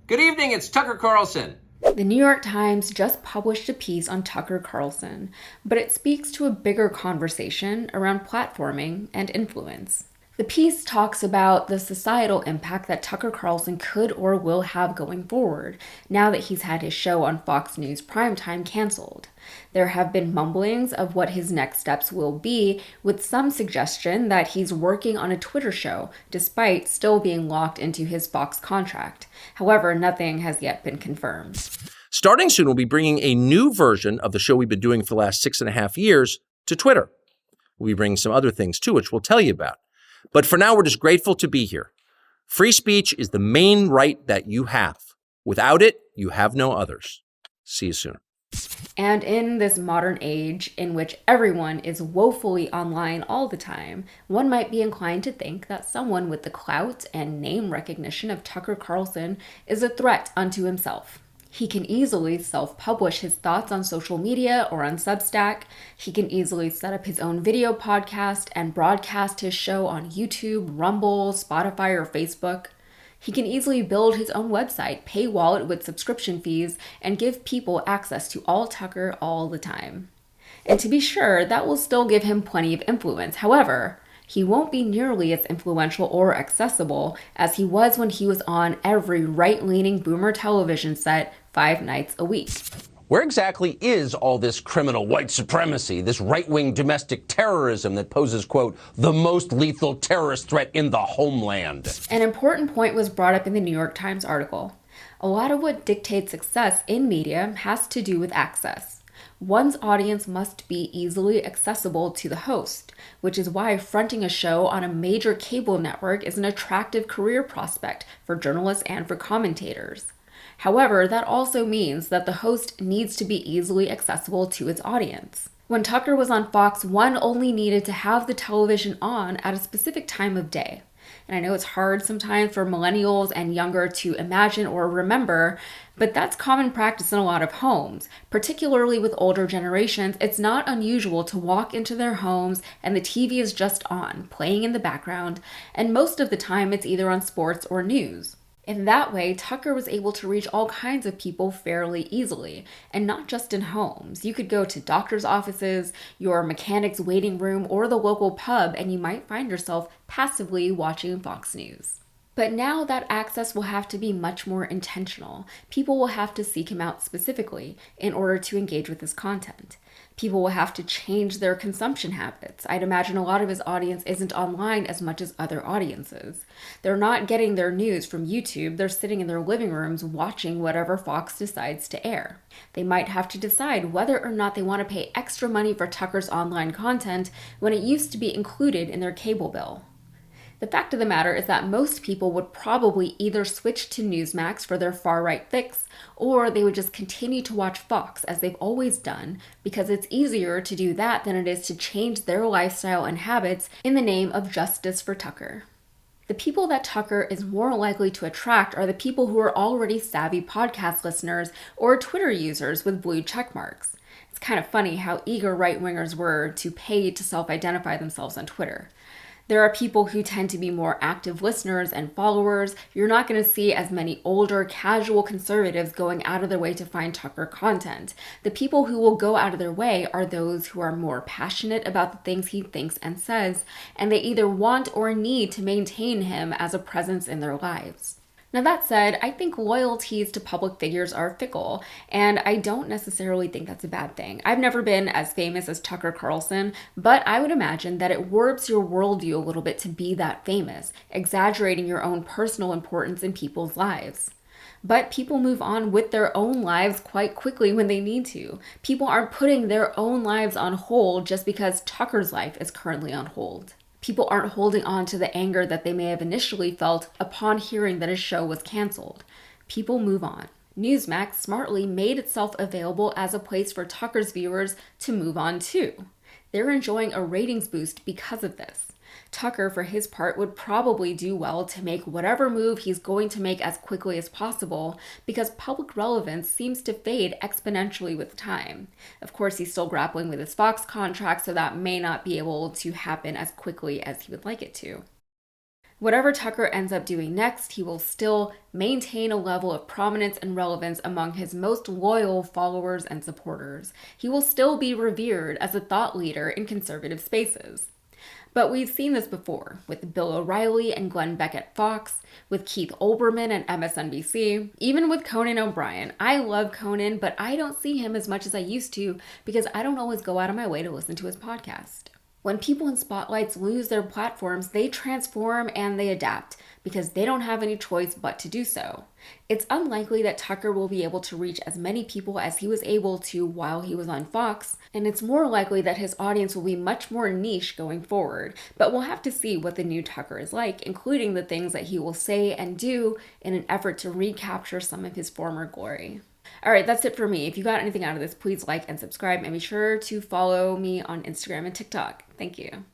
Good evening, it's Tucker Carlson. The New York Times just published a piece on Tucker Carlson, but it speaks to a bigger conversation around platforming and influence. The piece talks about the societal impact that Tucker Carlson could or will have going forward now that he's had his show on Fox News Primetime canceled. There have been mumblings of what his next steps will be, with some suggestion that he's working on a Twitter show, despite still being locked into his Fox contract. However, nothing has yet been confirmed. Starting soon, we'll be bringing a new version of the show we've been doing for the last 6.5 years to Twitter. We'll be bringing some other things too, which we'll tell you about. But for now, we're just grateful to be here. Free speech is the main right that you have. Without it, you have no others. See you soon. And in this modern age in which everyone is woefully online all the time, one might be inclined to think that someone with the clout and name recognition of Tucker Carlson is a threat unto himself. He can easily self-publish his thoughts on social media or on Substack. He can easily set up his own video podcast and broadcast his show on YouTube, Rumble, Spotify, or Facebook. He can easily build his own website, paywall it with subscription fees, and give people access to all Tucker all the time. And to be sure, that will still give him plenty of influence. However, he won't be nearly as influential or accessible as he was when he was on every right-leaning boomer television set 5 nights a week. Where exactly is all this criminal white supremacy, this right-wing domestic terrorism that poses, quote, the most lethal terrorist threat in the homeland? An important point was brought up in the New York Times article. A lot of what dictates success in media has to do with access. One's audience must be easily accessible to the host, which is why fronting a show on a major cable network is an attractive career prospect for journalists and for commentators. However, that also means that the host needs to be easily accessible to its audience. When Tucker was on Fox, one only needed to have the television on at a specific time of day. And I know it's hard sometimes for millennials and younger to imagine or remember, but that's common practice in a lot of homes. Particularly with older generations, it's not unusual to walk into their homes and the TV is just on, playing in the background, and most of the time it's either on sports or news. In that way, Tucker was able to reach all kinds of people fairly easily, and not just in homes. You could go to doctor's offices, your mechanic's waiting room, or the local pub, and you might find yourself passively watching Fox News. But now that access will have to be much more intentional. People will have to seek him out specifically in order to engage with his content. People will have to change their consumption habits. I'd imagine a lot of his audience isn't online as much as other audiences. They're not getting their news from YouTube. They're sitting in their living rooms watching whatever Fox decides to air. They might have to decide whether or not they want to pay extra money for Tucker's online content when it used to be included in their cable bill. The fact of the matter is that most people would probably either switch to Newsmax for their far-right fix, or they would just continue to watch Fox as they've always done, because it's easier to do that than it is to change their lifestyle and habits in the name of justice for Tucker. The people that Tucker is more likely to attract are the people who are already savvy podcast listeners or Twitter users with blue checkmarks. It's kind of funny how eager right-wingers were to pay to self-identify themselves on Twitter. There are people who tend to be more active listeners and followers. You're not going to see as many older, casual conservatives going out of their way to find Tucker content. The people who will go out of their way are those who are more passionate about the things he thinks and says, and they either want or need to maintain him as a presence in their lives. Now that said, I think loyalties to public figures are fickle, and I don't necessarily think that's a bad thing. I've never been as famous as Tucker Carlson, but I would imagine that it warps your worldview a little bit to be that famous, exaggerating your own personal importance in people's lives. But people move on with their own lives quite quickly when they need to. People aren't putting their own lives on hold just because Tucker's life is currently on hold. People aren't holding on to the anger that they may have initially felt upon hearing that his show was canceled. People move on. Newsmax smartly made itself available as a place for Tucker's viewers to move on to. They're enjoying a ratings boost because of this. Tucker, for his part, would probably do well to make whatever move he's going to make as quickly as possible because public relevance seems to fade exponentially with time. Of course, he's still grappling with his Fox contract, so that may not be able to happen as quickly as he would like it to. Whatever Tucker ends up doing next, he will still maintain a level of prominence and relevance among his most loyal followers and supporters. He will still be revered as a thought leader in conservative spaces. But we've seen this before with Bill O'Reilly and Glenn Beck at Fox, with Keith Olbermann and MSNBC, even with Conan O'Brien. I love Conan, but I don't see him as much as I used to because I don't always go out of my way to listen to his podcast. When people in spotlights lose their platforms, they transform and they adapt because they don't have any choice but to do so. It's unlikely that Tucker will be able to reach as many people as he was able to while he was on Fox, and it's more likely that his audience will be much more niche going forward. But we'll have to see what the new Tucker is like, including the things that he will say and do in an effort to recapture some of his former glory. All right, that's it for me. If you got anything out of this, please like and subscribe, and be sure to follow me on Instagram and TikTok. Thank you.